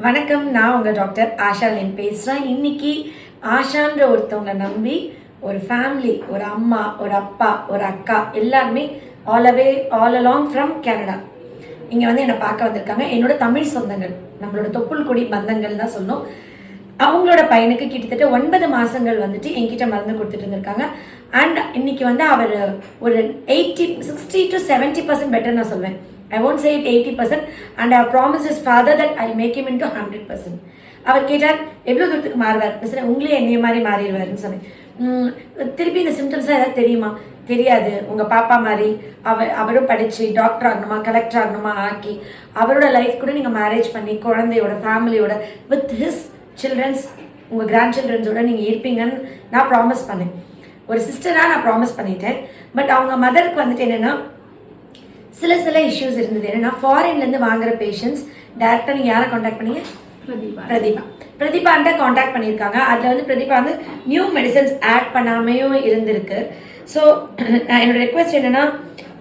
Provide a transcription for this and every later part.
வணக்கம், நான் உங்கள் டாக்டர் ஆஷாலின் பேசுகிறேன். இன்னைக்கு ஆஷான்ற ஒருத்தவங்களை நம்பி ஒரு ஃபேமிலி, ஒரு அம்மா, ஒரு அப்பா, ஒரு அக்கா எல்லாருமே ஆல் அலாங் ஃப்ரம் கனடா இங்கே வந்து என்னை பார்க்க வந்திருக்காங்க. என்னோட தமிழ் சொந்தங்கள், நம்மளோட தொப்புள் கொடி பந்தங்கள் தான் சொல்லணும். அவங்களோட பையனுக்கு கிட்டத்தட்ட 9 மாதங்கள் வந்துட்டு என்கிட்ட மருந்து கொடுத்துட்டு இருந்திருக்காங்க. அண்ட் இன்னைக்கு வந்து அவர் ஒரு 60 to 70% பெட்டர் நான் சொல்வேன். I won't say it 80%, and I promised his father that I'll make him into 100%. அவர் கேட்டார், எவ்வளோ தூரத்துக்கு மாறுவார்? சார் உங்களே என்னைய மாதிரி மாறிடுவாருன்னு சொன்னேன். திருப்பி இந்த சிம்டம்ஸ்லாம் ஏதாவது தெரியுமா? தெரியாது. உங்கள் பாப்பா மாதிரி அவரும் படித்து டாக்டர் ஆகணுமா, கலெக்டர் ஆகணுமா ஆக்கி அவரோட லைஃப் கூட நீங்கள் மேரேஜ் பண்ணி குழந்தையோட ஃபேமிலியோட வித் ஹிஸ் சில்ட்ரன்ஸ், உங்கள் கிராண்ட் சில்ட்ரன்ஸோட நீங்கள் இருப்பீங்கன்னு நான் ப்ராமிஸ் பண்ணேன். ஒரு சிஸ்டராக நான் ப்ராமிஸ் பண்ணிட்டேன். பட் அவங்க மதருக்கு வந்துட்டு என்னென்னா சில இஷ்யூஸ் இருந்தது. என்னன்னா ஃபாரின்லேருந்து வாங்குற பேஷண்ட்ஸ் டேரெக்டாக நீங்கள் யாரை காண்டாக்ட் பண்ணீங்க? பிரதீபான்ட்ட காண்டாக்ட் பண்ணியிருக்காங்க. அதில் வந்து பிரதீபா வந்து நியூ மெடிசன்ஸ் ஆட் பண்ணாமையும் இருந்திருக்கு. ஸோ என்னோட ரெக்வஸ்ட் என்னென்னா,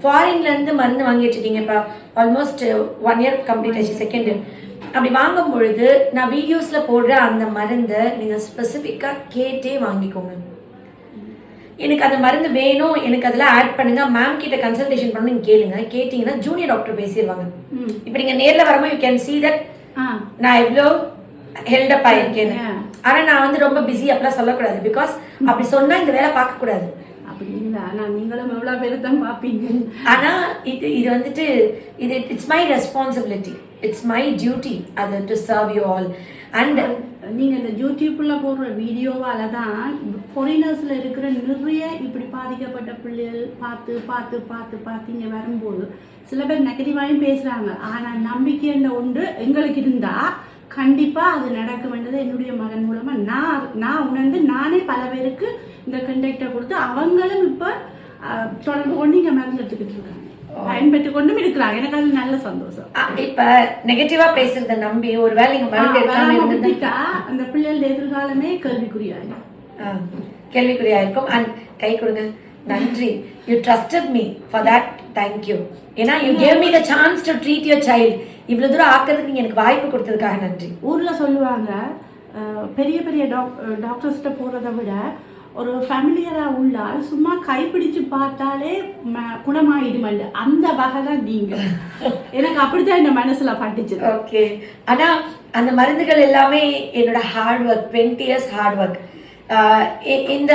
ஃபாரின்லேருந்து மருந்து வாங்கிட்டு இருக்கீங்க, இப்போ ஆல்மோஸ்ட் 1 year கம்ப்ளீட் ஆச்சு, செகண்ட் இயர். அப்படி வாங்கும் பொழுது நான் வீடியோஸில் போடுற அந்த மருந்தை நீங்கள் ஸ்பெசிஃபிக்காக கேட்டே வாங்கிக்கோங்க. எனக்கு அந்த மருந்து வேணும், எனக்கு அதெல்லாம் ஆட் பண்ணுங்க, மேம் கிட்ட கன்சல்டேஷன் பண்ணணும் நீங்கள் கேளுங்க. கேட்டிங்கன்னா ஜூனியர் டாக்டர் பேசிடுவாங்க. இப்போ நீங்கள் நேரில் வரும்போது யூ கேன் see that நான் எவ்வளோ ஹெல்டப் ஆயிருக்கேன்னு. ஆனால் நான் வந்து ரொம்ப பிஸி அப்படிலாம் சொல்லக்கூடாது. பிகாஸ் அப்படி சொன்னால் இந்த வேலை பார்க்கக்கூடாது. நீங்களும் எவ்வளோ பேர் தான் பார்ப்பீங்க. ஆனால் இது வந்துட்டு it's my responsibility, it's my duty அது to serve you all. And நீங்கள் இந்த யூடியூப்ல போடுற வீடியோவால தான் ஃபாரினர்ஸில் இருக்கிற நிறைய இப்படி பாதிக்கப்பட்ட பிள்ளைகள் பார்த்து இங்கே வரும்போது சில பேர் நெகட்டிவாகவும் பேசுகிறாங்க. ஆனால் நம்பிக்கைன்ற ஒன்று எங்களுக்கு இருந்தால் கண்டிப்பாக அது நடக்க வேண்டியது என்னுடைய மகன் மூலமாக நான் உணர்ந்து நானே பல பேருக்கு இந்த கண்டக்டை கொடுத்து அவங்களும் இப்போ தொடர்பு கொண்டு இங்கே மருந்து எடுத்துக்கிட்டு இருக்காங்க, பயன்பெற்று கொண்டும் இருக்கிறாங்க. எனக்கு அது நல்ல சந்தோஷம். இப்ப நெகட்டிவா பேசுறத நம்பி ஒருவேளை நீங்க மருந்து எடுக்காம இருந்துட்டா அந்த பிள்ளைகளோட எதிர்காலமே கேள்விக்குறியா இருக்கும். அண்ட் கை கொடுங்க. நன்றி. You trusted me for that. Thank you. ஏன்னா you gave me the chance to treat your child. இவ்வளவு தூரம் ஆக்கிறதுக்கு நீங்க எனக்கு வாய்ப்பு கொடுத்ததுக்காக நன்றி. ஊர்ல சொல்லுவாங்க, பெரிய பெரிய டாக்டர்ஸ்கிட்ட போறதை விட ஒரு ஃபேமிலியராக உள்ளால் சும்மா கைப்பிடிச்சு பார்த்தாலே குணமாயிடுமல்ல, அந்த வகை தான் நீங்க. எனக்கு அப்படித்தான் இந்த மனசுல பட்டுச்சு. ஓகே. ஆனா அந்த மருந்துகள் எல்லாமே என்னோட hard work, 20 years hard work. இந்த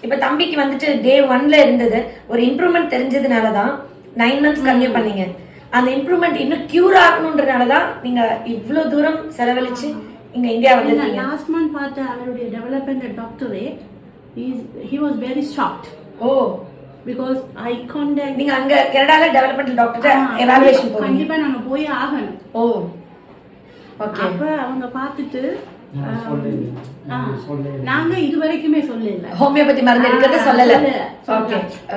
இப்போ தம்பிக்கு வந்துட்டு day 1 இருந்தது ஒரு இம்ப்ரூவ்மெண்ட் தெரிஞ்சதுனால தான் 9 months கன்டினியூ பண்ணீங்க. அந்த இம்ப்ரூவ்மெண்ட் இன்னும் கியூர் ஆகணுன்றனால தான் நீங்க இவ்வளோ தூரம் செலவழிச்சு இங்க இந்தியா வந்து லாஸ்ட் மந்த் பார்த்த அவருடைய டெவலப்மெண்ட் டாக்டரே he was very shocked. Because I contact நீங்க அங்க கனடால டெவலப்மென்ட் டாக்டர் எவாலுவேஷன் போறீங்க. கண்டிப்பா நாங்க போய் ஆகணும். ஓகே. அப்ப அவங்க பார்த்துட்டு நாங்க இதுவரைக்குமே சொல்லல, ஹோமியோபதி மருந்து எடுக்கிறது சொல்லல.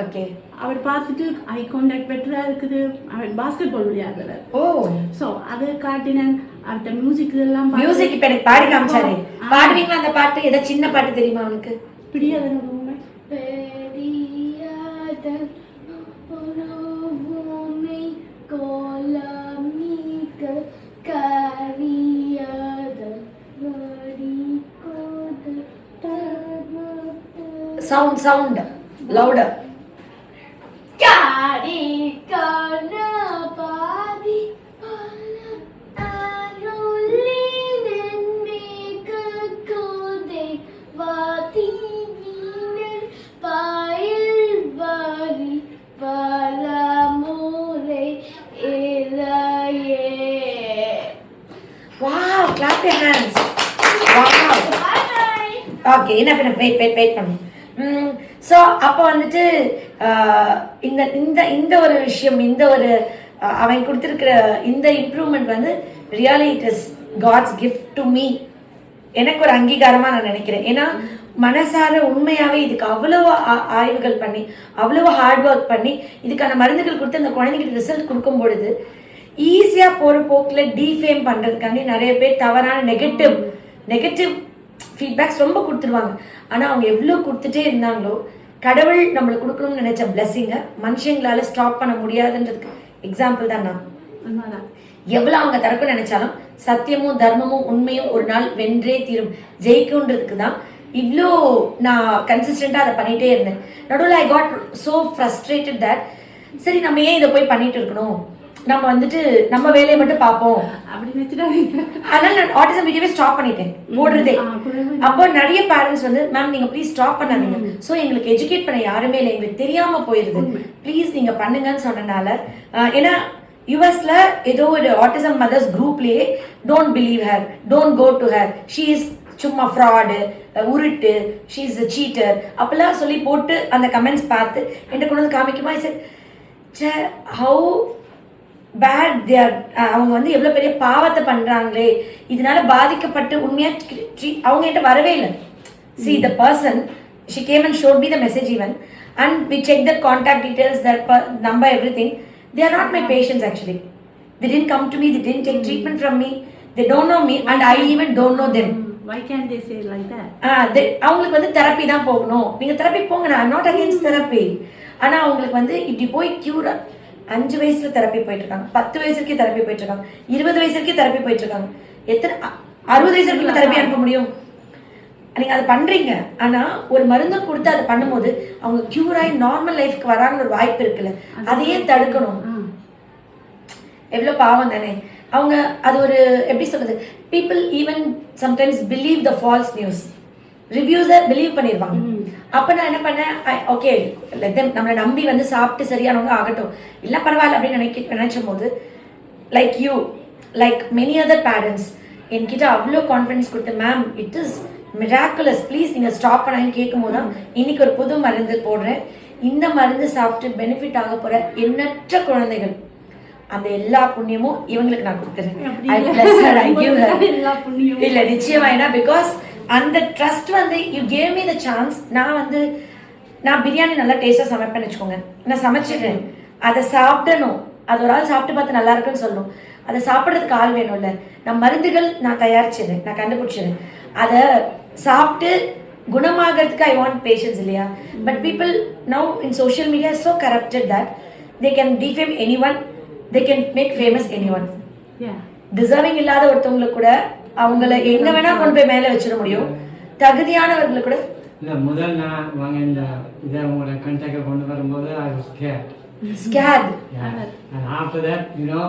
ஓகே. அவர் பார்த்துட்டு ஐ கான்டாக்ட் பெட்டரா இருக்குது. அவர் பாஸ்கெட் பால் விளையாடுறாரு. சோ அது காட்டினேன். அவர்ட்ட மியூசிக் எல்லாம் இப்ப எனக்கு பாடி காமிச்சாரு. பாடுவீங்களா அந்த பாட்டு? ஏதோ சின்ன பாட்டு தெரியுமா உனக்கு? பிடியாத sound louder. Wow, clap your hands. Wow. Okay, enough. Wait பண்ணுங்க. ஸோ அப்போ வந்துட்டு இந்த ஒரு விஷயம், இந்த ஒரு அவன் கொடுத்துருக்கிற இந்த இம்ப்ரூவ்மெண்ட் வந்து really it is God's gift to me. எனக்கு ஒரு அங்கீகாரமாக நான் நினைக்கிறேன். ஏன்னா மனசார உண்மையாகவே இதுக்கு அவ்வளோ ஆய்வுகள் பண்ணி அவ்வளோ ஹார்ட் ஒர்க் பண்ணி இதுக்கான மருந்துகள் கொடுத்து அந்த குழந்தைங்களுக்கு ரிசல்ட் கொடுக்கும் பொழுது ஈஸியாக போகிற போக்கில் டீஃபேம் பண்ணுறதுக்காண்டி நிறைய பேர் தவறான நெகட்டிவ் ஃபீட்பேக்ஸ் ரொம்ப கொடுத்துருவாங்க. ஆனால் அவங்க எவ்வளோ கொடுத்துட்டே இருந்தாங்களோ, கடவுள் நம்மளுக்கு கொடுக்கணும்னு நினைச்ச பிளெஸிங்கை மனுஷங்களால ஸ்டாப் பண்ண முடியாதுன்றதுக்கு எக்ஸாம்பிள் தான் நான். எவ்வளோ அவங்க தரப்பு நினைச்சாலும் சத்தியமும் தர்மமும் உண்மையும் ஒரு நாள் வென்றே தீரும், ஜெயிக்கும்ன்றதுக்கு தான் இவ்வளோ நான் கன்சிஸ்டண்ட்டாக அதை பண்ணிகிட்டே இருந்தேன். நடுவில் I got so frustrated that சரி நம்ம ஏன் இதை போய் பண்ணிட்டு இருக்கணும், நம்ம வந்துட்டு நம்ம வேலையை மட்டும் பார்ப்போம் அதனால நான் ஆட்டிசம் வீடியோவே ஸ்டாப் பண்ணிட்டேன் போடுறதே. அப்போ நிறைய பேரண்ட்ஸ் வந்து மேம் நீங்க ப்ளீஸ் ஸ்டாப் பண்ணாதீங்க, ஸோ எங்களுக்கு எஜுகேட் பண்ண யாருமே இல்லை, எங்களுக்கு தெரியாம போயிருது, ப்ளீஸ் நீங்க பண்ணுங்கன்னு சொன்னனால ஏன்னா யூஎஸ்ல ஏதோ ஒரு ஆட்டிசம் மதர்ஸ் குரூப்லயே don't believe her, don't go to her, she is சும்மா ஃப்ராடு, உருட்டு, ஷீ இஸ் அ சீட்டர் அப்பெல்லாம் சொல்லி போட்டு அந்த கமெண்ட்ஸ் பார்த்து என்கிட்ட கொண்டு வந்து காமிக்குமா சார் ஹவு பேட் தேர், அவங்க வந்து எவ்வளோ பெரிய பாவத்தை பண்ணுறாங்களே, இதனால பாதிக்கப்பட்டு உண்மையாக அவங்க என்கிட்ட வரவே இல்லை. See the person she came and showed me the message even and we check that contact details that number எவ்ரி திங். They are not my patients actually. They didn't come to me, they didn't take treatment from me, they don't know me and I even don't know them. Why can't they say like that? அவங்களுக்கு வந்து therapy தான் போகணும், நீங்க therapy போங்க, நான் not against therapy. ஆனா அவங்களுக்கு வந்து இப்படி போய் கியூரா 5 வயசுல தெரப்பி போயிட்டு இருக்காங்க, 10 வயசுக்கே தெரப்பி போயிட்டு இருக்காங்க, 20 வயசுக்கே தெரப்பி போயிட்டு இருக்காங்க, எத்தனை 60 வயசுக்கு தெரப்பி அனுப்ப முடியும்? நீங்க அதை பண்றீங்க, ஆனா ஒரு மருந்து கொடுத்து அதை பண்ணும்போது அவங்க கியூர் ஆகி நார்மல் லைஃப்க்கு வராங்கன்னு ஒரு வாய்ப்பு இருக்குல்ல, அதையே தடுக்கணும். எவ்வளவு பாவம் தானே அவங்க. அது ஒரு எப்படி சொல்றது, people even sometimes believe the false news, ரிவ்யூஸை பிலீவ் பண்ணிடுவாங்க. அப்போ நான் என்ன பண்ணேன், ஓகே நம்மளை நம்பி வந்து சாப்பிட்டு சரியானவங்க ஆகட்டும், இல்லை பரவாயில்ல அப்படின்னு நினைச்சும் போது like you like many other parents என்கிட்ட அவ்வளோ கான்ஃபிடன்ஸ் கொடுத்து ma'am it is miraculous, please நீங்கள் ஸ்டாப் பண்ணான்னு கேட்கும் போது தான் இன்னைக்கு ஒரு புது மருந்து போடுறேன். இந்த மருந்து சாப்பிட்டு பெனிஃபிட் ஆக போகிற எண்ணற்ற குழந்தைகள், அந்த எல்லா புண்ணியமும் இவங்களுக்கு நான் கொடுத்துறேன். இல்லை நிச்சயமா, ஏன்னா பிகாஸ் அந்த ட்ரஸ்ட் வந்து you gave me the chance. நான் பிரியாணி நல்லா டேஸ்ட்டாக சமைப்பேன்னு வச்சுக்கோங்க, நான் சமைச்சிடுறேன், அதை சாப்பிடணும், அது ஒரு ஆள் சாப்பிட்டு பார்த்து நல்லா இருக்குன்னு சொல்லணும், அதை சாப்பிட்றதுக்கு ஆள் வேணும்ல. நான் மருந்துகள் நான் தயாரிச்சிடுறேன், நான் கண்டுபிடிச்சிடுறேன், அதை சாப்பிட்டு குணமாகிறதுக்கு ஐ வாண்ட் பேஷன்ஸ் இல்லையா. But people now in social media is so corrupted that they can defame anyone, they can make famous anyone. Deserving இல்லாத ஒருத்தவங்களுக்கு கூட அவங்கள எங்க வேணா கொண்டு போய் மேலே வச்சிட முடியும், தகுதியானவர்களை கூட. இல்லை முதல் நான் வாங்க இந்த இதை உங்களோட கண்டாக்டை கொண்டு வரும்போது I was scared. And after that, you know,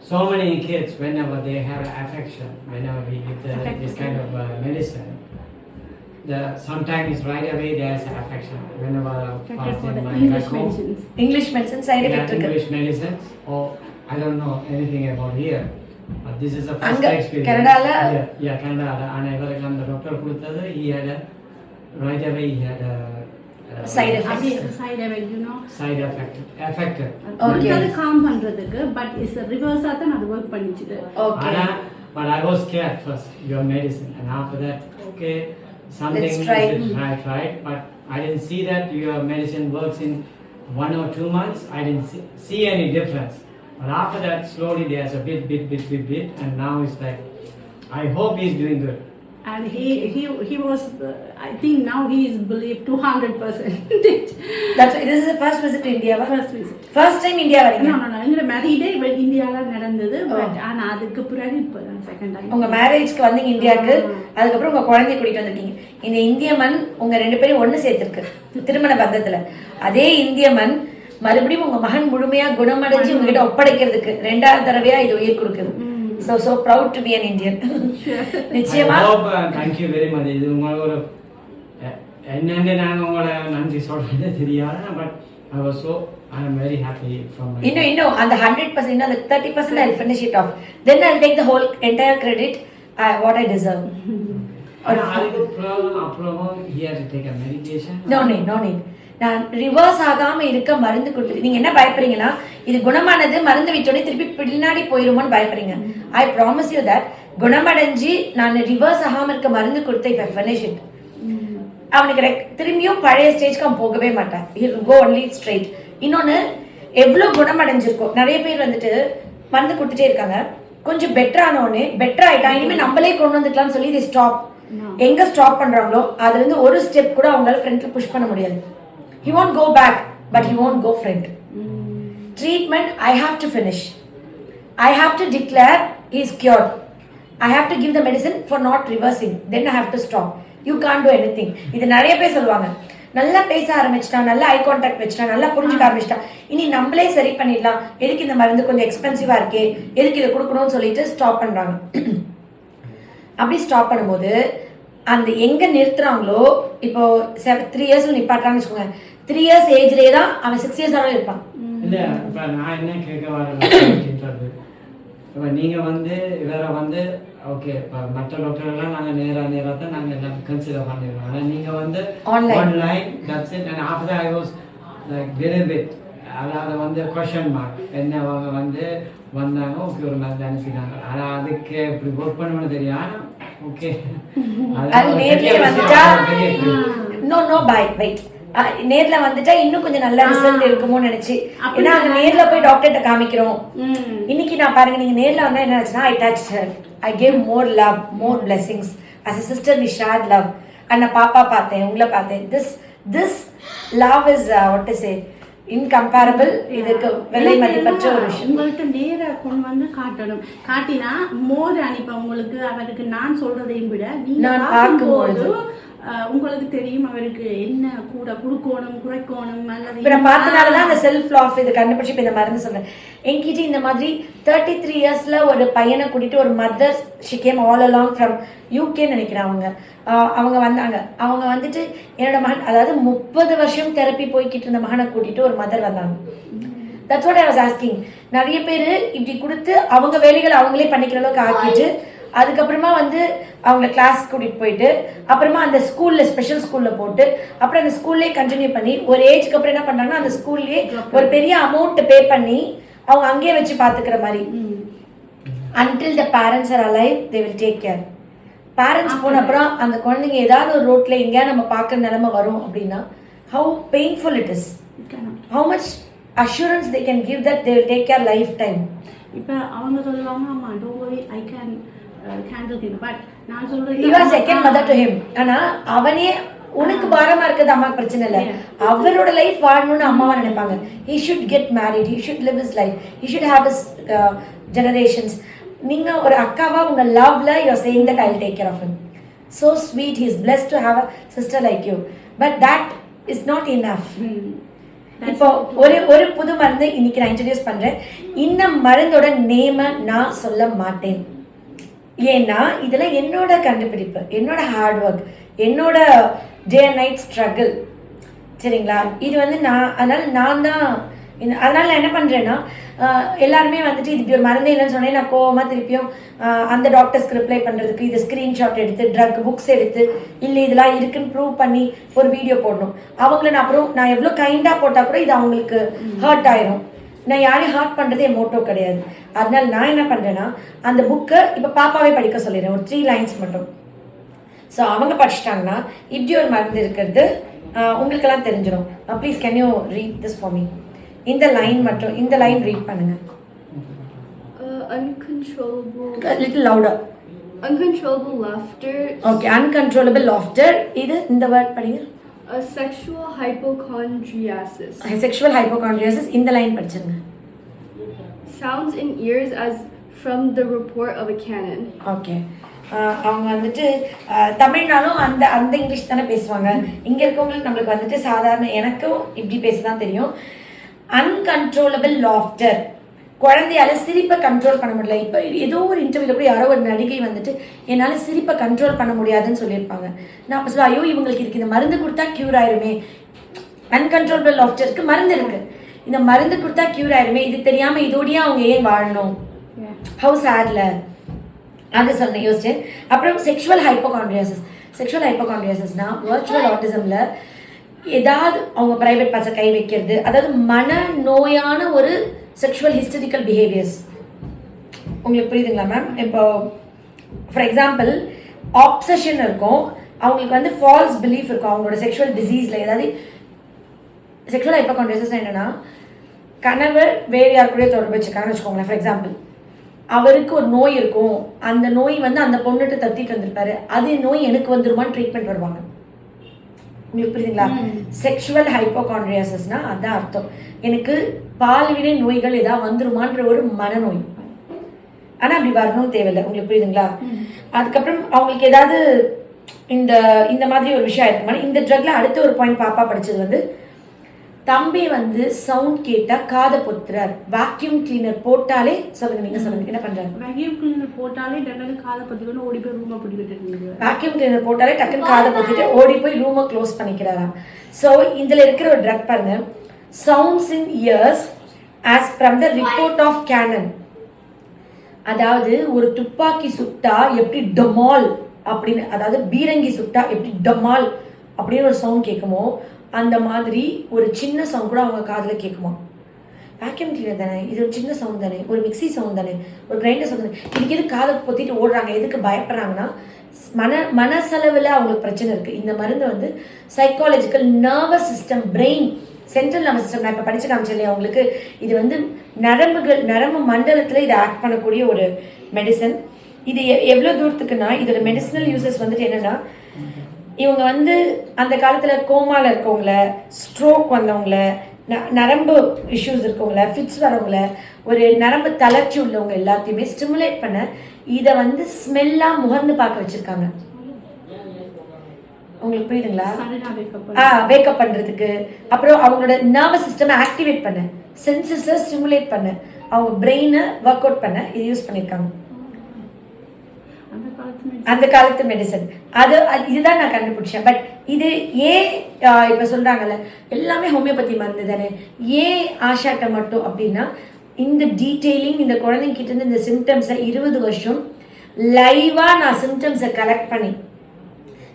so many kids whenever they have an affection, whenever we give this kind of medicine, sometimes right away there's an affection whenever English medicine side effect English medicines, or I don't know anything about here, but this is a first experience. Canada and I the doctor கொடுத்தது he had a right away he had a side effect, you know, side effect okay, அது com பண்றதுக்கு, but is reverse ஆ தான் அது work பண்ணிச்சுது. okay, but I was scared first your medicine, and after that okay something let's try. Right, but I didn't see that your medicine works in 1 or 2 months. I didn't see any difference, but after that slowly there's a bit and now it's like I hope he's doing good. And he was I think now he is believed 200%. That's why this is the first visit to India. First time India வரீங்க? No எங்க மேரேஜே இந்தியால நடந்தது, but ஆனா அதுக்கு பிறகு இப்போ second time. உங்க மேரேஜ்க்கு வந்தீங்க இந்தியாக்கு, அதுக்கப்புறம் உங்க குழந்தைய கூட்டிட்டு வந்துட்டீங்க. இந்த இந்திய மண் உங்க 2 பேரும் ஒண்ணு சேர்த்திருக்கு திருமண பந்தத்துல. அதே இந்திய மண் மறுபடியும் உங்க மகன் முழுமையா குணமடைஞ்சு உங்ககிட்ட ஒப்படைக்கிறதுக்கு 2வது தடவையா இது உயிர் கொடுக்குது. So proud to be an Indian. நிச்சயமா. Thank you very much. இது உங்களுக்கு ஒரு என்னென்ன நான் உங்களை நன்றி சொல்றது தெரியாது, but I am very happy from my இன்னும் அந்த 100% அந்த 30% I'll finish it off, then I'll take the whole entire credit what I deserve. அப்புறம் he has to take a medication. No need. நான் ரிவர்ஸ் ஆகாம இருக்க மருந்து கொடுத்துட்டு, நீங்க என்ன பயப்படுறீங்கன்னா இது குணமானது மருந்து விட்டோடனே திருப்பி பின்னாடி போயிருமோன்னு பயப்படுறீங்க. ஐ ப்ராமிஸ் யூ தட் குணமடைஞ்சு நான் ரிவர்ஸ் ஆகாம இருக்க மருந்து கொடுத்த if I finish it, அவனுக்கு திரும்பியும் பழைய ஸ்டேஜ்க்கு அவன் போகவே மாட்டான். he will go only straight. இன்னொன்னு எவ்வளோ குணமடைஞ்சிருக்கோம், நிறைய பேர் வந்துட்டு மருந்து கொடுத்துட்டே இருக்காங்க, கொஞ்சம் பெட்டர் ஆனோடனே பெட்டர் ஆயிட்டா இனிமேல் நம்மளே கொண்டு வந்துக்கலாம்னு சொல்லி இது ஸ்டாப். எங்க ஸ்டாப் பண்றாங்களோ அதுல இருந்து ஒரு ஸ்டெப் கூட அவங்களால ஃப்ரண்ட்ல புஷ் பண்ண முடியாது. He won't go back, but he won't go front. Treatment I have to finish. I have to declare he is cured. I have to give the medicine for not reversing. Then I have to stop. You can't do anything. இது நிறைய பேர் சொல்லுவாங்க. நல்லா பேச ஆரம்பிச்சிட்டா, நல்லா eye contact வச்சுட்டா, நல்லா புரிஞ்சுக்க ஆரம்பிச்சிட்டா, இனி நம்மளே சரி பண்ணிடலாம், எதுக்கு இந்த மருந்து கொஞ்சம் எக்ஸ்பென்சிவா இருக்கே, எதுக்கு இதை கொடுக்கணும்னு சொல்லிட்டு ஸ்டாப் பண்றாங்க. அப்படி ஸ்டாப் பண்ணும்போது அந்த எங்க நிறுத்துறாங்களோ, இப்போ 3 இயர்ஸ்ல நிப்பாட்டுறாங்கன்னு வச்சுக்கோங்க, 3 இயர்ஸ் ஏஜ்லேயே தான் அவன் 6 இயர்ஸ் ஆனாலும் இருப்பான். இல்லை இப்போ நான் என்ன கேட்க வரேன்றது, இப்போ நீங்கள் வந்து வேற வந்து ஓகே மற்ற டாக்டர்லாம் நாங்கள் நேராக தான் நாங்கள் எல்லாம் கன்சிடர் பண்ணிடுவோம். ஆனால் நீங்கள் வந்து online that's it. And after I was like very bit, அதாவது வந்து கொஷன் மார்க், என்ன அவங்க வந்து வந்தாங்க, ஓகே ஒரு மருந்து அனுப்பினாங்க, ஆனால் அதுக்கு இப்படி ஒர்க் பண்ணணும்னு தெரியும். ஆனால் ஓகே நேர்ல வந்துட்டா இன்னும் கொஞ்சம் நல்ல ரிசல்ட் இருக்குமோ நினைச்சு, ஏன்னா அங்க நேர்ல போய் டாக்டர்கிட்ட காமிக்கிறோம். இன்னைக்கு நான் பாருங்க, நீங்க நேர்ல வந்தா என்ன ஆச்சுன்னா, I touched her, I gave more love, more blessings. As a sister we shared love. and நான் பாப்பா பார்த்தேன், உங்களை பார்த்தேன். this love is what to say, incomparable. இதுக்கு விலை மதிப்பற்ற ஒரு விஷயம். உங்கள்கிட்ட நேரா கொண்டு வந்து காட்டணும், காட்டினா மோர் அனுப்ப உங்களுக்கு அவருக்கு நான் சொல்றதையும் விட நீங்க பார்க்கும்போது உங்களுக்கு தெரியும் அவருக்கு என்ன கூட கொடுக்கணும் குறைக்கணும் அல்லது இப்போ நான் பார்த்தனாலதான் அந்த செல்ஃப் லாஃப் இது கண்டுபிடிச்சி இப்போ இந்த மருந்து சொல்றேன். என்கிட்ட இந்த மாதிரி 33 இயர்ஸ்ல ஒரு பையனை கூட்டிட்டு ஒரு mother, she came all along from UK நினைக்கிறேன். அவங்க வந்தாங்க. அவங்க வந்துட்டு என்னோட மகன், அதாவது 30 வருஷம் தெரப்பி போய்கிட்டு இருந்த மகனை கூட்டிட்டு ஒரு மதர் வந்தாங்க. That's what I was asking. நிறைய பேர் இப்படி கொடுத்து அவங்க வேலைகளை அவங்களே பண்ணிக்கிற அளவுக்கு ஆக்கிட்டு, அதுக்கப்புறமா வந்து அவங்கள கிளாஸ் கூட்டிகிட்டு போயிட்டு, அப்புறமா அந்த ஸ்கூலில் ஸ்பெஷல் ஸ்கூலில் போட்டு, அப்புறம் அந்த ஸ்கூல்லேயே கண்டினியூ பண்ணி ஒரு ஏஜ்க்கு அப்புறம் என்ன பண்ணுறாங்கன்னா, அந்த ஸ்கூல்லேயே ஒரு பெரிய அமௌண்ட் பே பண்ணி அவங்க அங்கேயே வச்சு பார்த்துக்கிற மாதிரி. until the parents are alive they will take care. Parents போன அப்புறம் அந்த குழந்தைங்க ஏதாவது ஒரு ரோட்டில் எங்கேயா நம்ம பார்க்குற நிலைமை வரும் அப்படின்னா, how painful it is, how much assurance they can give that they will take care lifetime. இப்போ அவங்க சொல்லுவாங்க, ஆமா don't worry I can handle him, but நான் சொல்றது you are second mother to him. ஆனா அவனே உனக்கு பாரமா இருக்குது, அம்மாக்கு பிரச்சனை இல்லை, அவரோட லைஃப் வாழணும்னு அம்மாவா நினைப்பாங்க. he should get married, he should live his life, he should have his generations. நீங்க ஒரு அக்காவா உங்க லவ்ல you are saying that I will take care of him. So sweet, he is blessed to have a sister like you, but that is not enough. இப்போ ஒரு புது மருந்து இன்னைக்கு நான் இன்ட்ரடியூஸ் பண்றேன். இந்த மருந்தோட நேம நான் சொல்ல மாட்டேன், ஏன்னா இதெல்லாம் என்னோட கண்டுபிடிப்பு, என்னோட ஹார்ட் ஒர்க், என்னோட டே அண்ட் நைட் ஸ்ட்ரகிள், சரிங்களா? இது வந்து நான் தான் அதனால நான் என்ன பண்றேன்னா, எல்லாருமே வந்துட்டு இது ஒரு மருந்தே இல்லைன்னு சொன்னேன், நான் கோவமா திருப்பியும் அந்த டாக்டர்ஸ்க்கு ரிப்ளை பண்றதுக்கு இது ஸ்கிரீன்ஷாட் எடுத்து ட்ரக் புக்ஸ் எடுத்து இல்லை இதெல்லாம் இருக்குன்னு ப்ரூவ் பண்ணி ஒரு வீடியோ போடணும். அவங்கள நான் எவ்வளோ கைண்டா போட்டா கூட இது அவங்களுக்கு ஹர்ட் ஆயிரும். நான் யாரையும் ஹர்ட் பண்றது என் மோட்டோ கிடையாது. அதனால நான் என்ன பண்றேன்னா, அந்த புக்கை இப்போ பாப்பாவே படிக்க சொல்லிடுறேன், ஒரு 3 lines மட்டும். ஸோ அவங்க படிச்சிட்டாங்கன்னா இப்படி ஒரு மருந்து இருக்கிறது உங்களுக்கெல்லாம் தெரிஞ்சிடும். Please can you read this for me? இந்த லைன் மட்டும், இந்த லைன் ரீட் பண்ணுங்க. Uncontrollable. A little louder. Uncontrollable laughter. Okay, uncontrollable laughter. இது இந்த வேர்ட் படிங்க. Sexual hypochondriasis. Sexual hypochondriasis. இந்த line படிச்சிருங்க. Sounds in ears as from the report of a cannon. Okay. அவங்க வந்துட்டு தமிழ்னாலும் அந்த இங்கிலீஷ் தானே பேசுவாங்க. இங்கே இருக்கவங்களுக்கு நம்மளுக்கு வந்துட்டு சாதாரண, எனக்கும் இப்படி பேச தான் தெரியும். அன்கன்ட்ரோலபிள் லாஃப்டர், குழந்தையால சிரிப்பை கண்ட்ரோல் பண்ண முடியல. இப்போ ஏதோ ஒரு இன்டர்வியூல கூட யாரோ ஒரு நடிகை வந்துட்டு என்னால் சிரிப்பை கண்ட்ரோல் பண்ண முடியாதுன்னு சொல்லியிருப்பாங்க. நான் அப்போ சொல்ல, ஐயோ இவங்களுக்கு இருக்கு, இந்த மருந்து கொடுத்தா க்யூர் ஆயிருமே. அன்கன்ட்ரோலபிள் லாஃப்டருக்கு மருந்து இருக்கு, இந்த மருந்து கொடுத்தா க்யூர் ஆயிருமே, இது தெரியாம இதோடய அவங்க ஏன் வாழணும்? ஹவுஸ் ஆட்ல அது சொன்ன யோசிச்சேன். அப்புறம் செக்ஷுவல் ஹைப்போகாண்ட்ரியாசிஸ். செக்ஷுவல் ஹைப்போகாண்ட்ரியாசிஸ்னா வர்ச்சுவல் ஆட்டிசம்ல ஏதாவது அவங்க பிரைவேட் பார்ட்ஸை கை வைக்கிறது, அதாவது மன நோயான ஒரு செக்ஷுவல் ஹிஸ்டரிக்கல் பிஹேவியர்ஸ். உங்களுக்கு புரியுதுங்களா மேம்? இப்போ ஃபார் எக்ஸாம்பிள் ஆப்சஷன் இருக்கும், அவங்களுக்கு வந்து ஃபால்ஸ் பிலீஃப் இருக்கும் அவங்களோட செக்ஷுவல் டிசீஸில். ஏதாவது செக்ஷுவல் ஹைப்போகாண்ட்ரியாசிஸ் என்னன்னா, கணவர் வேறு யார் கூட தொடர்பு வச்சுருக்காங்கன்னு வச்சுக்கோங்களேன். ஃபார் எக்ஸாம்பிள் அவருக்கு ஒரு நோய் இருக்கும், அந்த நோய் வந்து அந்த பொண்ணுகிட்ட தத்திட்டு வந்திருப்பாரு, அதே நோய் எனக்கு வந்துருமான்னு ட்ரீட்மெண்ட் வருவாங்க. உங்களுக்கு புரியுதுங்களா? செக்ஷுவல் ஹைப்போகாண்ட்ரியாசிஸ்னா அதான் அர்த்தம், எனக்கு பால்வினை நோய்கள் ஏதாவது வந்துருமான்ற ஒரு மனநோய். ஆனால் அப்படி வரணும்னு தேவையில்லை. உங்களுக்கு புரியுதுங்களா? அதுக்கப்புறம் அவங்களுக்கு ஏதாவது இந்த இந்த மாதிரி ஒரு விஷயம் இருக்குமா? இந்த ட்ரக்ல அடுத்த ஒரு பாயிண்ட் பாப்பா படிச்சது வந்து தம்பி வந்து சவுண்ட் கேட்டா காதை பொத்துறார். வாக்யூம் கிளீனர் போட்டாலே சொல்லுங்க, நீங்க சொல்லுங்க என்ன பண்றாரு? வேக்யூம் கிளீனர் போட்டாலே டக்குனு காதை பொத்திக்கணும், ஓடி போய் ரூமை பிடிக்கிட்டு. வாக்யூம் கிளீனர் போட்டாலே டக்குன்னு காதை பொத்திட்டு ஓடி போய் ரூமை க்ளோஸ் பண்ணிக்கிறாராம். ஸோ இதுல இருக்கிற ஒரு ட்ரக் பாருங்க, sounds in ears as from the report of cannon. அதாவது ஒரு துப்பாக்கி சுட்டா எப்படி டமால் அப்படின்னு, அதாவது பீரங்கி சுட்டா எப்படி டமால் அப்படின்னு ஒரு சவுண்ட் கேட்குமோ அந்த மாதிரி ஒரு சின்ன சவுண்ட் கூட அவங்க காதில் கேட்குமா. வேக்யூம் கிளீனர் தானே, இது ஒரு சின்ன சவுண்ட் தானே, ஒரு மிக்சி சவுண்ட் தானே, ஒரு கிரைண்டர் சவுண்ட் தானே, இதுக்கு எதுக்கு காதை பொத்திட்டு ஓடுறாங்க, எதுக்கு பயப்படுறாங்கன்னா மனசளவில் அவங்களுக்கு பிரச்சனை இருக்குது. இந்த மருந்து வந்து psychological nervous system, brain, central nervous system, நான் இப்போ படிச்சு காமிச்சேன் இல்லையா உங்களுக்கு, இது வந்து நரம்பு மண்டலத்தில் இதை ஆக்ட் பண்ணக்கூடிய ஒரு மெடிசன். இது எவ்வளோ தூரத்துக்குன்னா இதோட மெடிசினல் யூசஸ் வந்துட்டு என்னென்னா, இவங்க வந்து அந்த காலத்தில் கோமாவில் இருக்கவங்கள, ஸ்ட்ரோக் வந்தவங்கள, நரம்பு இஷ்யூஸ் இருக்கவங்கள, ஃபிட்ஸ் வரவங்கள, ஒரு நரம்பு தளர்ச்சி உள்ளவங்க எல்லாத்தையுமே ஸ்டிமுலேட் பண்ண இதை வந்து ஸ்மெல்லாக முகர்ந்து பார்க்க வச்சுருக்காங்க. உங்களுக்கு புரியுதுங்களா? வேக்கப் பண்ணுறதுக்கு, அப்புறம் அவங்களோட நர்வஸ் சிஸ்டமை ஆக்டிவேட் பண்ண, சென்சஸை ஸ்டிமுலேட் பண்ண, அவங்க பிரெயினை ஒர்க் அவுட் பண்ண இது யூஸ் பண்ணியிருக்காங்க. அந்த காலத்து மெடிசன் அது இதுதான் நான் கண்டுபிடிச்சேன். பட் இது ஏன் இப்போ சொல்கிறாங்கல்ல எல்லாமே ஹோமியோபதி மருந்து தானே, ஏன் ஆஷாட்ட மட்டும் அப்படின்னா இந்த டீட்டெயிலிங் இந்த குழந்தைங்கிட்ட இருந்து இந்த சிம்டம்ஸை 20 வருஷம் லைவாக நான் சிம்டம்ஸை கலெக்ட் பண்ணி,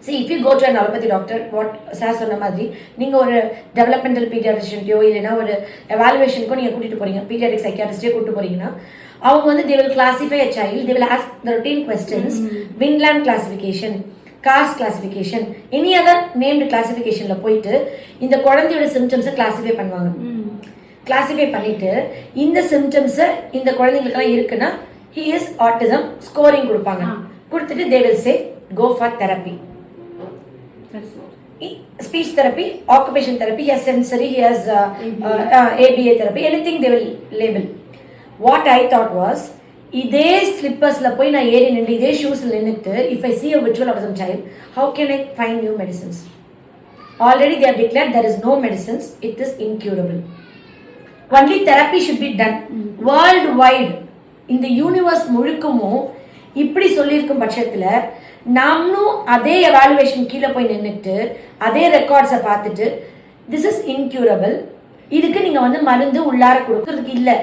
see if you go to an allopathy doctor, what sir சொன்ன மாதிரி நீங்கள் ஒரு டெவலப்மெண்டல் பீடியாட்ரிஷியன்ட்டையோ இல்லைன்னா ஒரு எவாலுவேஷனுக்கோ நீங்கள் கூட்டிகிட்டு போகிறீங்க, பீடியாட்ரிக் சைக்கியாட்ரிஸ்டே கூப்பிட்டு போகிறீங்கன்னா அவங்க வந்து they will classify a child, they will ask the routine questions, Vinland classification, caste classification, any other named classificationல போயிட்டு இந்த குழந்தையோட சிம்டம்ஸை கிளாஸிஃபை பண்ணுவாங்க. கிளாஸிஃபை பண்ணிட்டு இந்த சிம்டம்ஸை இந்த குழந்தைங்களுக்கெல்லாம் இருக்குன்னா he is autism ஸ்கோரிங் கொடுப்பாங்க. கொடுத்துட்டு they will say go for therapy, speech therapy, occupation therapy, he has sensory, he has ABA therapy, anything they will label. What I thought was, இதே ஸ்லிப்பர்ஸ்ல போய் நான் ஏறி நின்று இதே ஷூஸ்ல நின்றுட்டு if I see a virtual autism child, how can I find new medicines? Already they have declared there is no medicines, it is incurable. Only therapy should be done. Worldwide, இந்த universe முழுக்கமும் இப்படி சொல்லியிருக்கும் பட்சத்தில் நாமளும் அதே evaluation கீழே போய் நின்றுட்டு அதே ரெக்கார்ட்ஸை பார்த்துட்டு திஸ் இஸ் இன்க்யூரபிள், இதுக்கு நீங்கள் வந்து மருந்து உள்ளார கொடுக்கறதுக்கு இல்லை,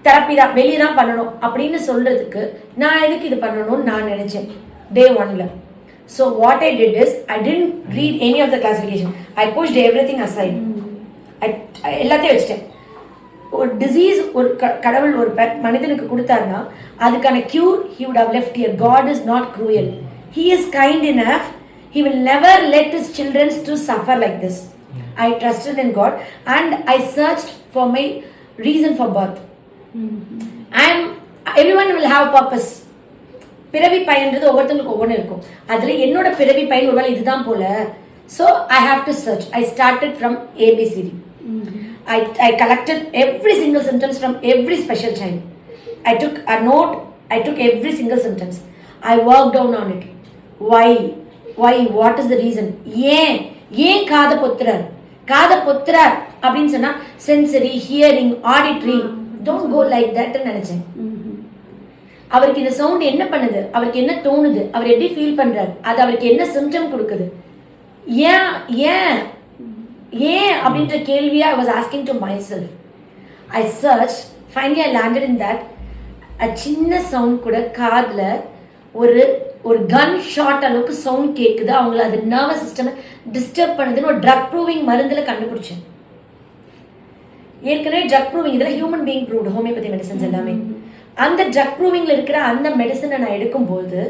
தெரப்பி தான் வெளியே தான் பண்ணணும் அப்படின்னு சொல்கிறதுக்கு நான் எதுக்கு இது பண்ணணும்னு நான் நினச்சேன் டே 1ல. So what I did is I didn't read any of the classification, I pushed everything aside, எல்லாத்தையும் வச்சுட்டேன். ஒரு டிசீஸ் ஒரு கடவுள் ஒரு மனிதனுக்கு கொடுத்தாருன்னா அதுக்கான cure he would have left here. God is not cruel, he is kind enough, he will never let his children to suffer like this. I trusted in God and I searched for my reason for birth. Everyone will have purpose. பிறவி பயன்றது ஒவ்வொருத்தங்களுக்கு ஒவ்வொன்று இருக்கும். அதில் என்னோட பிறவி பயன் ஒருவேளை இதுதான் போல. So I have to search. I started from ABCD. I collected every single symptoms from every special child. I took a note, I took every single symptoms. I worked down on it. Why? What is the reason? ஏன் காதை பொத்துறார் அப்படின்னு சொன்னா sensory, hearing, auditory, don't go like தட்னு நினைச்சேன். அவருக்கு இந்த sound என்ன பண்ணுது, அவருக்கு என்ன தோணுது, அவர் எப்படி ஃபீல் பண்றாரு, அது அவருக்கு என்ன சிம்டம் கொடுக்குது, ஏன் அப்படின்ற கேள்வியா I was asking to myself. I searched, finally I landed in that a சின்ன சவுண்ட் கூட காதுல ஒரு கன் ஷாட் அளவுக்கு சவுண்ட் கேட்குது, அவங்கள அது நர்வஸ் சிஸ்டம் டிஸ்டர்ப் பண்ணுதுன்னு ஒரு ட்ரக் ப்ரூவிங் மருந்துல கண்டுபிடிச்சேன். ஏற்கனவே ட்ரக் ப்ரூவிங் இதில் human being proved homeopathy medicines எல்லாமே. அந்த ட்ரக் ப்ரூவிங்ல இருக்கிற அந்த மெடிசனை நான் எடுக்கும்போது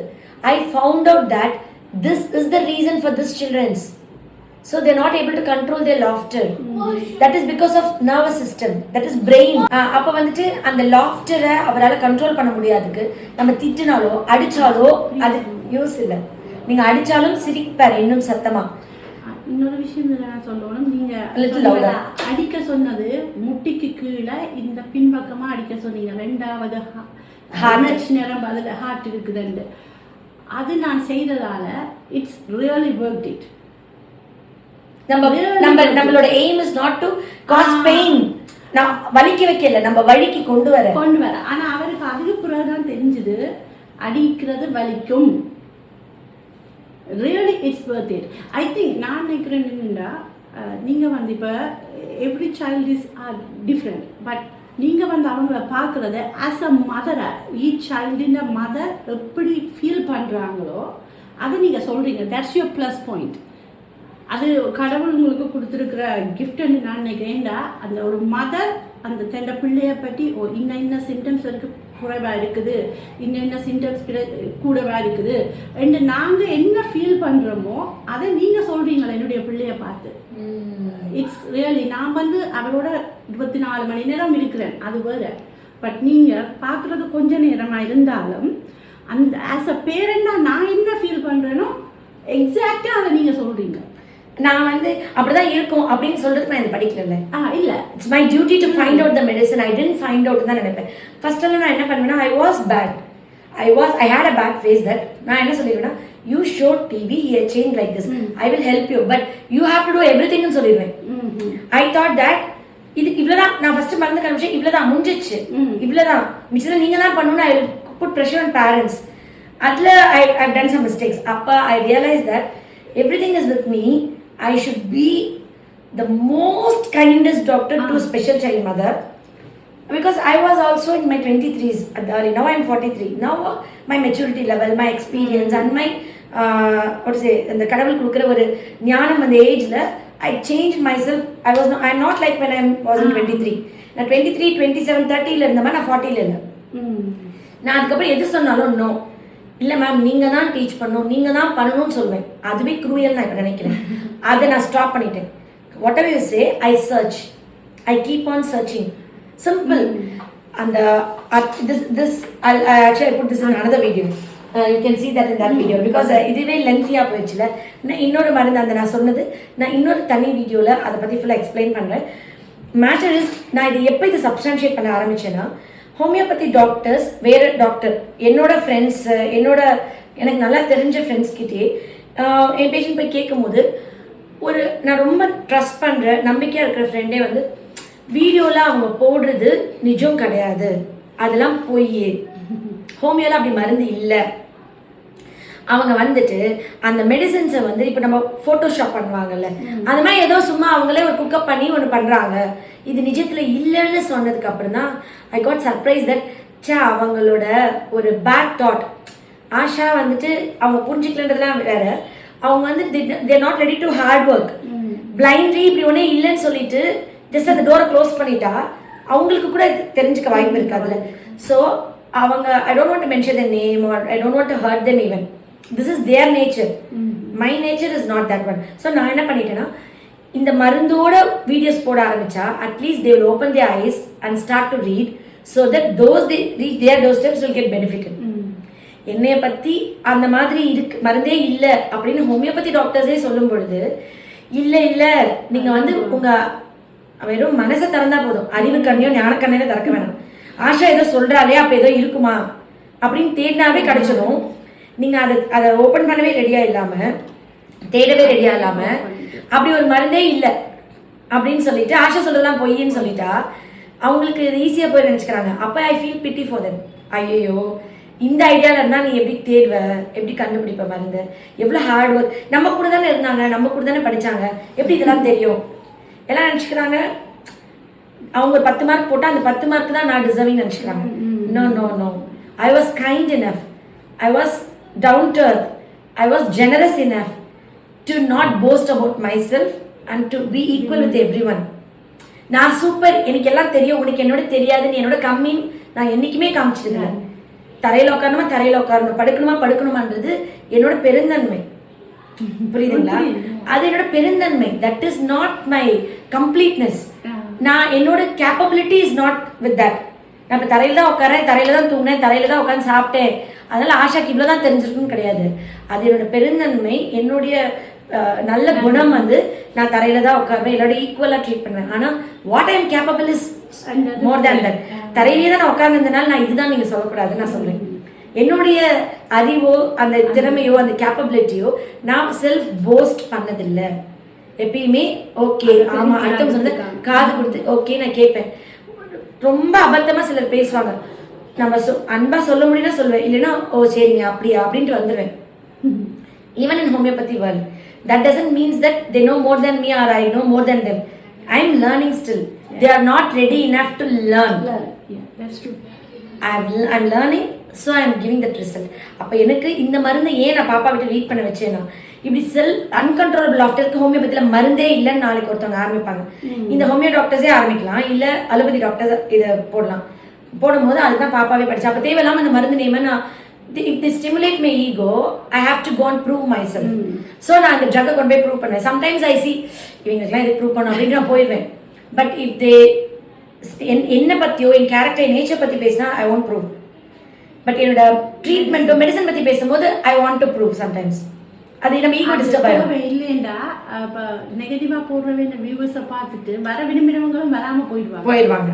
I found out that this is the reason for this children's. So they're not able to control their laughter. That is because of nervous system, that is brain. அப்ப வந்துட்டு அந்த லாஃப்டரை அவரால் கண்ட்ரோல் பண்ண முடியாதுக்கு நம்ம திட்டினாலோ அடிச்சாலோ அது யூஸ் இல்லை. நீங்க அடிச்சாலும் சிரிப்பார் இன்னும் சத்தமா. இன்னொரு விஷயம் நான் சொல்லணும், நீங்க அடிக்க சொன்னது முட்டிக்கு கீழே இந்த பின்பக்கமா அடிக்க சொன்னீங்க. 2வது ஹார்ட் நேரம் அதில் ஹார்ட் இருக்குதுண்டு அது நான் செய்ததால இட்ஸ் ரியலி ஒர்க் இட். நம்மளோட aim is not to cause pain. நான் வலிக்க வைக்கல, நம்ம வழிக்கு கொண்டு வர. ஆனா அவருக்கு அதுக்கு பிறகுதான் தெரிஞ்சது அடிக்கிறது வலிக்கும். Really it's worth it. I think நான் நினைக்கிறேன் என்னன்னா, நீங்கள் வந்து இப்போ every child is are different. But நீங்கள் வந்து அவங்கள பார்க்குறத as a Madurai, each சைல்டின் mother எப்படி ஃபீல் பண்ணுறாங்களோ அதை நீங்கள் சொல்கிறீங்க. That's your plus point. அது கடவுள் உங்களுக்கு கொடுத்துருக்குற கிஃப்ட்னு நான் நினைக்கிறேன்டா. அந்த ஒரு மதர் அந்த தன்னை பிள்ளைய பற்றி இன்ன சிம்டம்ஸ் இருக்கு குறைவாக இருக்குது, இன்ன சிம்டம்ஸ் கூடவா இருக்குது என்று நாங்கள் என்ன ஃபீல் பண்ணுறோமோ அதை நீங்கள் சொல்கிறீங்களா என்னுடைய பிள்ளைய பார்த்து. It's really. நான் வந்து அவரோட 24 மணி நேரம் இருக்கிறேன், அது வேறு. பட் நீங்கள் பார்க்குறது கொஞ்ச நேரமாக இருந்தாலும் அந்த ஆஸ் அ பேரண்டாக நான் என்ன ஃபீல் பண்ணுறேனோ எக்ஸாக்டாக அதை நீங்கள் சொல்கிறீங்க. நான் வந்து அப்படிதான் இருக்கும் அப்படின்னு சொல்றதுக்கு நான் இது படிக்கல. இல்ல, it's my duty to find out the medicine. I didn't find out தான் நினைப்பேன். ஃபர்ஸ்ட் எல்லாம் நான் என்ன பண்ணுவேன்னா, I had a bad phase. That நான் என்ன சொல்லிடுவேன்னா, you show TV change like this, I will help you, but you have to do எவ்ரிதிங்னு சொல்லிடுவேன். ஐ தாட் தட் இது இவ்வளவுதான். நான் ஃபர்ஸ்ட் மருந்து கண்டுபிடிச்சேன், இவ்வளவுதான் முடிஞ்சிச்சு, இவ்வளவுதான். மிச்சம் நீங்க தான் பண்ணணும். I will put pressure on parents. அதுல ஐ டன் சம் மிஸ்டேக்ஸ். அப்ப I realise that everything is with me. I should be the most kindest doctor to special child mother, because I was also in my 23s at the early. Now I am 43. Now my maturity level, my experience and my what to say, and the kadavul kudukra oru ஞானம் அந்த ஏஜ்ல I changed myself. I'm not like when I was in 23. நான் 23, 27, 30 ல இருந்தமா, நான் 40 ல இல்ல. நான் அதுக்கப்புறம் எது சொன்னாலும் நோ இல்லை மேம் நீங்கள் தான் டீச் பண்ணணும், நீங்கள் தான் பண்ணணும்னு சொல்லுவேன். அதுவே க்ரூயல் நான் இப்போ நினைக்கிறேன். அதை நான் ஸ்டாப் பண்ணிட்டேன். Whatever you say, I search, I keep on searching. Simple. அந்த this actually I put this in another video. You can see that in that video because இதுவே லென்த்தியாக போயிடுச்சுல. நான் இன்னொரு மருந்து அந்த நான் சொன்னது நான் இன்னொரு தனி வீடியோவில் அதை பற்றி ஃபுல்லாக எக்ஸ்பிளைன் பண்ணுறேன். மேட்டர் இஸ், நான் இது எப்போ இது சப்ஸ்டான்ஷியேட் பண்ண ஆரம்பிச்சேன்னா, ஹோமியோபதி டாக்டர்ஸ், வேறு டாக்டர், என்னோட ஃப்ரெண்ட்ஸு, எனக்கு நல்லா தெரிஞ்ச ஃப்ரெண்ட்ஸ்கிட்டே என் பேஷண்ட் போய் கேட்கும்போது, நான் ரொம்ப ட்ரஸ்ட் பண்ணுற நம்பிக்கையாக இருக்கிற ஃப்ரெண்டே வந்து, வீடியோவில் அவங்க போடுறது நிஜம் கிடையாது, அதெல்லாம் போய் ஹோமியோவில் அப்படி மருந்து இல்லை. அவங்க வந்துட்டு அந்த மெடிசன்ஸை வந்து இப்போ நம்ம ஃபோட்டோஷாப் பண்ணுவாங்கல்ல, அந்த மாதிரி ஏதோ சும்மா அவங்களே ஒரு குக்கப் பண்ணி ஒன்று பண்ணுறாங்க. இது நிஜத்தில் இல்லைன்னு சொன்னதுக்கு அப்புறம் தான் ஐ காட் சர்ப்ரைஸ் தட் அவங்களோட ஒரு பேட் தாட். ஆஷா வந்துட்டு அவங்க புரிஞ்சுக்கலன்றதுலாம் வேற. அவங்க வந்து தேர் not ready to hard work. Blindly இப்படி ஒன்றே இல்லைன்னு சொல்லிட்டு ஜஸ்ட் அந்த டோரை க்ளோஸ் பண்ணிட்டா அவங்களுக்கு கூட தெரிஞ்சுக்க வாய்ப்பு இருக்காதுல்ல. ஸோ அவங்க, I don't want to mention the name or I don't want to hurt them even. This is their nature. My nature is not that one. So நான் என்ன பண்ணிட்டேன்னா, இந்த மருந்தோட வீடியோஸ் போட ஆரம்பிச்சா at least they will open their eyes and start to read so that those they reach their doorsteps will get benefitted. என்னைய பற்றி அந்த மாதிரி மருந்தே இல்லை அப்படின்னு ஹோமியோபதி டாக்டர்ஸே சொல்லும் பொழுது, இல்லை நீங்கள் வந்து உங்கள் வெறும் மனசை திறந்தா போதும், அறிவு கண்ணையோ ஞானக்கண்ணையோ திறக்க வேணாம். ஆஷா ஏதோ சொல்கிறாளே அப்போ ஏதோ இருக்குமா அப்படின்னு தேடினாவே கிடைச்சிடும். நீங்கள் அதை ஓப்பன் பண்ணவே ரெடியாக இல்லாமல், தேடவே ரெடியாக இல்லாமல், அப்படி ஒரு மருந்தே இல்லை அப்படின்னு சொல்லிட்டு ஆஷா சொல்றதெல்லாம் பொய்ன்னு சொல்லிட்டா அவங்களுக்கு இது ஈஸியாக போய் நினச்சிக்கிறாங்க. அப்போ I feel pity for them. ஐயோ, இந்த ஐடியாவில் இருந்தால் நீ எப்படி தேடுவ, எப்படி கண்டுபிடிப்ப மருந்து, எவ்வளோ ஹார்ட் ஒர்க். நம்ம கூட தானே இருந்தாங்க, நம்ம கூட தானே படித்தாங்க, எப்படி இதெல்லாம் தெரியும் எல்லாம் நினச்சிக்கிறாங்க. அவங்க 10 மார்க் போட்டால் அந்த 10 மார்க் தான் நான் டிசர்விங் நினச்சிக்கிறாங்க. No no no, I was kind enough, I was down to earth, I was generous enough to not post about myself and to be equal with everyone. நான் super, எனக்கு எல்லாம் தெரியும், உனக்கு என்னோட தெரியாதுன்னு என்னோட கம்மின்னு நான் என்றைக்குமே காமிச்சிருக்கேன். தரையில் உட்காரணுமா தரையில் உட்காரணும், படுக்கணுமான்றது என்னோட பெருந்தன்மை. புரியுதுங்களா? அது என்னோட பெருந்தன்மை. That is not my completeness. நான் என்னோட capability is not with that. நான் இப்போ தரையில் தான் உட்காரேன், தரையில் தான் தூங்கினேன், தரையில் தான் உட்காந்து சாப்பிட்டேன், அதனால் ஆஷாக்கு இவ்வளோ தான் தெரிஞ்சிருக்குன்னு கிடையாது. அது என்னோட பெருந்தன்மை, என்னுடைய நல்ல குணம் வந்து நான் தரையில் தான் உட்காருவேன், என்னோட ஈக்குவலாக ட்ரீட் பண்ணுவேன். ஆனால் what I am capable is more than that. தரையிலே தான் நான் உட்கார்ந்திருந்தனால நான் இதுதான் நீங்க சொல்லக்கூடாதுன்னு நான் சொல்றேன். என்னுடைய அறிவோ அந்த திறமையோ அந்த கேப்பபிலிட்டியோ நான் செல்ஃப் போஸ்ட் பண்ணதில்லை. எப்பயுமே ஓகே ஆமா அடுத்தவங்க சொன்னது காது கொடுத்து ஓகே நான் கேட்பேன். ரொம்ப அபத்தமா சிலர் பேசுவாங்க, நம்ம அன்பா சொல்ல முடியும்னா சொல்லுவேன், இல்லைன்னா ஓ சரிங்க அப்படியா அப்படின்ட்டு வந்துடுவேன். Even in homeopathy world that doesn't means that they know more than me or I know more than them. I am learning still. They are not ready enough to learn. Yeah, that's true. I'm learning, so I am giving that result. அப்போ எனக்கு இந்த மருந்து ஏன் நான் பாப்பா விட்டு read பண்ண வச்சேன்னா, இப்படி செல்ஃப் அன்கண்ட்ரோலபிள் லாஃப்டருக்கு ஹோமியோபதியில் மருந்தே இல்லைன்னு நாளைக்கு ஒருத்தவங்க ஆரம்பிப்பாங்க. இந்த ஹோமியோ டாக்டர்ஸே ஆரம்பிக்கலாம், இல்லை அலோபதி டாக்டர்ஸ் இதை போடலாம். போடும்போது அதுதான் பாப்பாவே படிச்சு. அப்போ தேவையில்லாமல் அந்த மருந்து நேமை நான் if they stimulate my ego, I have to go and prove myself. So நான் அந்த ட்ரக்கை கொண்டு போய் ப்ரூவ் பண்ணுவேன். சம்டைம்ஸ் ஐ சி இவங்களுக்குலாம் இது ப்ரூவ் பண்ணணும் அப்படின்னு நான் போயிடுவேன். பட் இஃப் தே என்னை பற்றியோ என் கேரக்டர் நேச்சர் பற்றி பேசினா ஐ ஒன்ட் ப்ரூவ். பட் என்னோட ட்ரீட்மெண்ட்டோ மெடிசன் பற்றி பேசும்போது I want to prove sometimes. அது நம்ம ஈகோ டிஸ்டர்ப் ஆகிடும். இல்லைண்டா இப்போ நெகட்டிவாக போடுற வியூவர்ஸை பார்த்துட்டு வர விரும்பினவங்களும் வராமல் போயிடுவாங்க.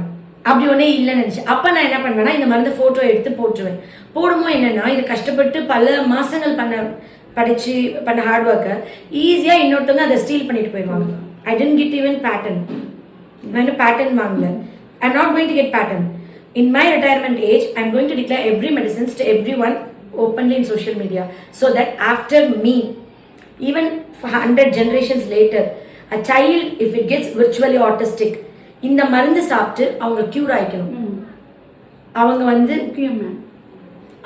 அப்படி ஒன்றே இல்லைன்னு நினச்சி அப்போ நான் என்ன பண்ணுவேன்னா இந்த மருந்து ஃபோட்டோ எடுத்து போட்டுருவேன். போடும்போது என்னென்னா இது கஷ்டப்பட்டு பல மாதங்கள் படித்து பண்ண ஹார்ட் ஒர்க்கை ஈஸியாக இன்னொருத்தவங்க அதை ஸ்டீல் பண்ணிட்டு போயிடுவாங்க. ஐ டென்ட் கெட் ஈவன் பேட்டர்ன். நான் இன்னும் பேட்டர்ன் வாங்கல. I am not going to get pattern. In my retirement age I am going to declare every medicines to every one openly in social media so that after me, even for 100 generations later, a child if it gets virtually autistic, இந்த மருந்து சாப்பிட்டு அவங்க cure ஆயிக்கணும். அவங்க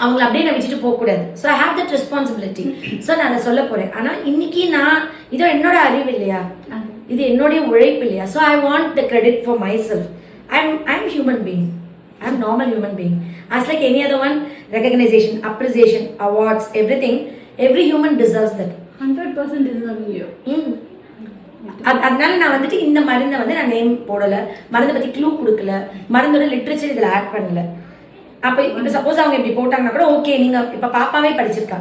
அவங்கள அப்படியே நான் வச்சுட்டு போகக்கூடாது. So I have that responsibility. So நான் அதை சொல்ல போகிறேன். ஆனால் இன்னைக்கு நான் இதோ என்னோட அறிவு இல்லையா, இது என்னுடைய உழைப்பு இல்லையா. So I want the credit for my self. I am human being. I am normal human being. As like any other one, recognition, appreciation, awards, everything, every human deserves that. 100% deserving you. அதனால நான் வந்துட்டு இந்த மருந்தை வந்து நான் name போடலை, மருந்தை பற்றி க்ளூ கொடுக்கல, மருந்தோட லிட்ரேச்சர் இதில் ஆட் பண்ணல. அப்போ இப்போ சப்போஸ் அவங்க இப்படி போட்டாங்கன்னா கூட ஓகே நீங்கள் இப்போ பாப்பாவே படிச்சிருக்கா.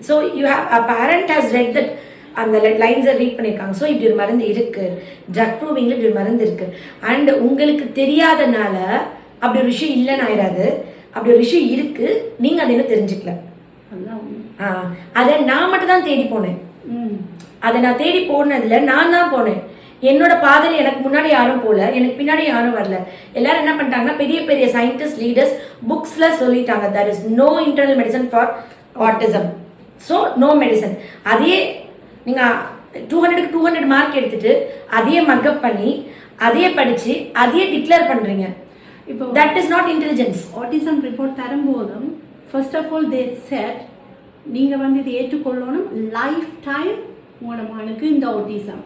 So you have a parent has read that, அந்த லைன்ஸை ரீட் பண்ணியிருக்காங்க. ஸோ இப்படி ஒரு மருந்து இருக்குது, ட்ரக் ப்ரூவிங்கில் இப்படி ஒரு மருந்து இருக்குது. அண்ட் உங்களுக்கு தெரியாதனால அப்படி ஒரு விஷயம் இல்லைன்னு ஆயிடாது. அப்படி ஒரு விஷயம் இருக்கு, நீங்க அதை என்ன தெரிஞ்சுக்கல. அதை நான் மட்டும் தான் தேடி போனேன். அதை நான் தேடி போனதுல நான் தான் போனேன். என்னோட பாதையில் எனக்கு முன்னாடி யாரும் போல, எனக்கு பின்னாடி யாரும் வரல. எல்லாரும் என்ன பண்ணிட்டாங்கன்னா பெரிய பெரிய சயின்டிஸ்ட் லீடர்ஸ் புக்ஸ்ல சொல்லிட்டாங்க there is no internal medicine for autism, so no medicine. அதே நீங்க 200க்கு 200 மார்க் எடுத்துட்டு அதையே மக்கப் பண்ணி அதையே படிச்சு அதையே டிக்ளேர் பண்றீங்க. இப்போ that is not intelligence. autism report தரும்போதும் first of all they said நீங்க வந்து இதை ஏற்றுக்கொள்ளணும், லைஃப் டைம் உங்களோட மகனுக்கு இந்த autism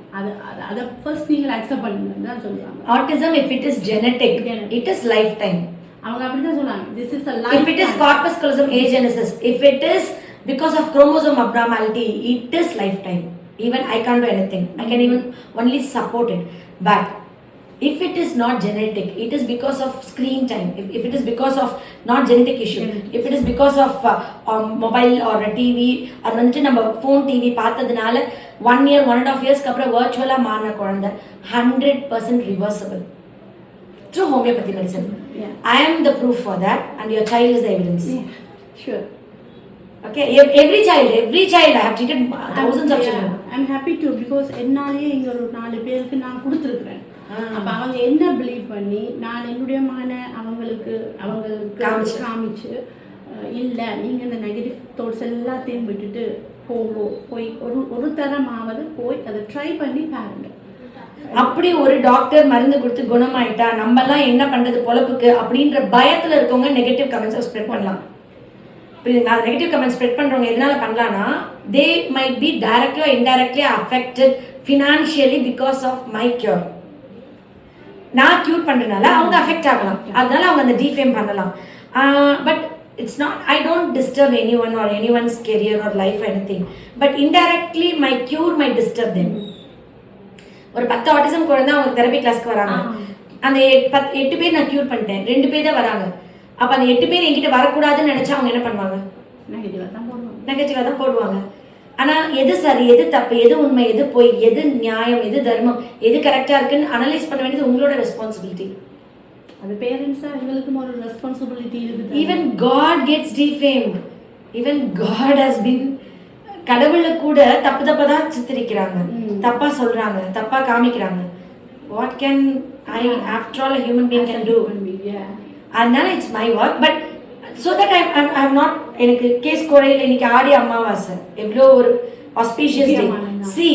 அதை ஃபர்ஸ்ட் நீங்க அக்செப்ட் பண்ணுங்கன்னு தான் சொல்றாங்க. autism if it is genetic it is lifetime. அவங்க அப்படி தான் சொல்றாங்க. this is a life. if it is corpus callosum agenesis, if it is because of chromosome abnormality, it is lifetime. Even I can't do anything. I can even only support it. But if it is not genetic, it is because of screen time. If it is because of not genetic issue, if it is because of mobile or a TV, அது வந்துட்டு நம்ம phone TV பார்த்ததுனால 1 year 1.5 years அப்புறம் virtually மாறின குழந்தை 100% reversible through homeopathy medicine. I am the proof for that and your child is the evidence. Sure. Okay, every child I have treated thousands of children. I'm happy too because என்னாலேயே இங்க ஒரு 4 பேருக்கு நான் கொடுத்துருக்கிறேன். அப்போ அவங்க என்ன பிலீவ் பண்ணி நான் என்னுடைய மகனை அவங்களுக்கு காமிச்சு இல்லை நீங்கள் இந்த நெகட்டிவ் தாட்ஸ் எல்லாத்தையும் விட்டுட்டு போய் ஒரு தரமாவது போய் அதை ட்ரை பண்ணி பாருங்க. அப்படி ஒரு டாக்டர் மருந்து கொடுத்து குணமாயிட்டா நம்மலாம் என்ன பண்றது பொழப்புக்கு அப்படின்ற பயத்துல இருக்கவங்க நெகட்டிவ் கமெண்ட்ஸை ஸ்ப்ரெட் பண்ணலாம். நான் நெகட்டிவ் கமெண்ட் ஸ்ப்ரெட் பண்றவங்க எதனால பண்ணலாம்னா they might be directly or indirectly affected financially because of my cure. நான் கியூர் பண்றதுனால அவங்க அஃபெக்ட் ஆகலாம், அதனால அவங்க அந்த டிஃபேம் பண்ணலாம். But it's not, I don't disturb anyone or anyone's career or life anything. But indirectly my cure may disturb them. ஒரு 10 autism குழந்தை அவங்க தெரப்பி கிளாஸ்க்கு வராங்க. அந்த 8 பேர் நான் கியூர் பண்ணிட்டேன், 2 பேர் தான் வராங்க. அப்போ அந்த 8 பேர் என்கிட்ட வரக்கூடாதுன்னு நினைச்சா அவங்க என்ன பண்ணுவாங்க? நெகட்டிவாக தான் போடுவாங்க. ஆனால் எது சரி, எது தப்பு, எது உண்மை, எது பொய், எது நியாயம், எது தர்மம், எது கரெக்டாக இருக்குன்னு அனலைஸ் பண்ண வேண்டியது உங்களோட ரெஸ்பான்சிபிலிட்டி. அது பேரண்ட்ஸா எங்களுக்கும் ஒரு ரெஸ்பான்சிபிலிட்டி இருக்குது. Even God gets defamed. Even God has been கடவுளை கூட தப்பு தான் சித்தரிக்கிறாங்க, தப்பா சொல்றாங்க, தப்பா காமிக்கிறாங்க. What can I, after all, a human being can do? அதனால it's my work. But so that I'm not, எனக்கு கேஸ் குறையில் இன்னைக்கு ஆடி அமாவாசை எவ்வளோ ஒரு ஆஸ்பீஷியஸ் டே. சி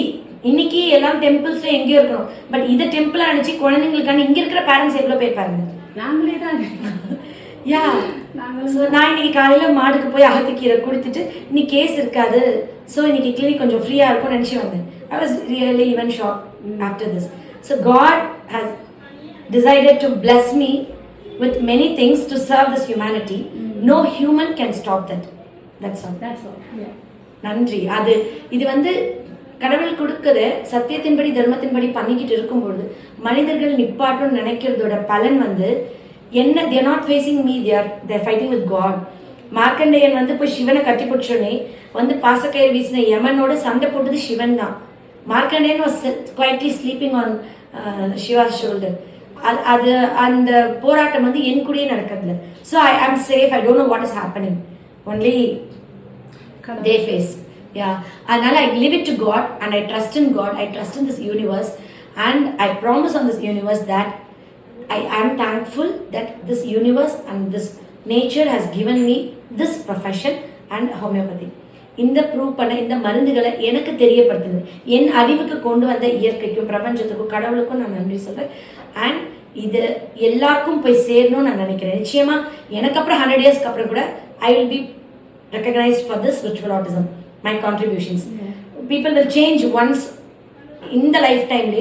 இன்னைக்கு எல்லாம் டெம்பிள்ஸ்ல எங்கேயோ இருக்கணும், பட் இதை டெம்பிளா நினைச்சு குழந்தைங்களுக்கான இங்க இருக்கிற பேரண்ட்ஸ் எவ்வளோ பேர் பாருங்க. நாங்களே தான் யா. ஸோ நான் இன்னைக்கு காலையில் மாடுக்கு போய் அகத்துக்கீரை கொடுத்துட்டு இன்னைக்கு கேஸ் இருக்காது, ஸோ இன்னைக்கு கிளினிக் கொஞ்சம் ஃப்ரீயாக இருக்கும்னு நினச்சி வந்தேன். I was really even shock after this. So God has decided to bless me with many things to serve this humanity. No human can stop that. That's all. நன்றி. அது இது வந்து கடவுள் கொடுக்குற சத்தியத்தின்படி தர்மத்தின்படி பண்ணிக்கிட்டு இருக்கும்பொழுது மனிதர்கள் நிப்பாட்டணும்னு நினைக்கிறதோட பலன் வந்து என்ன, they are not facing me, they are fighting with God. Markandeyan வந்து போய் சிவனை கட்டி பிடிச்சோடனே வந்து பாசக்கயிறு வீசின யமனோட சண்டை போட்டது சிவன் தான். Markandeyan was quietly sleeping on Shiva's shoulder. அது அந்த போராட்டம் வந்து என் கூடயே நடக்கிறதுல. ஸோ ஐ ஆம் safe. I don't know what is happening, only they face. Yeah. அதனால I leave it to God and I trust in God. I trust in this universe and I promise on this universe that I am thankful that this universe and this nature has given me this profession and homeopathy. இந்த prove பண்ண இந்த மருந்துகளை எனக்கு தெரியப்படுத்துது, என் அறிவுக்கு கொண்டு வந்த இயற்கைக்கும் பிரபஞ்சத்துக்கும் கடவுளுக்கும் நான் நன்றி சொல்கிறேன். அண்ட் இது எல்லாருக்கும் போய் சேரணும்னு நான் நினைக்கிறேன். நிச்சயமாக எனக்கு அப்புறம் 100 yearsக்கு அப்புறம் கூட I will be recognized for this spiritual autism, my contributions. People will change once in the lifetime.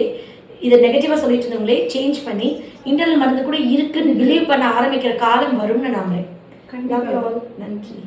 இதை நெகட்டிவாக சொல்லிட்டு இருந்தவங்களே சேஞ்ச் பண்ணி இன்டர்னல் மருந்து கூட இருக்குன்னு பிலீவ் பண்ண ஆரம்பிக்கிற காலம் வரும்னு நம்புறேன். நன்றி.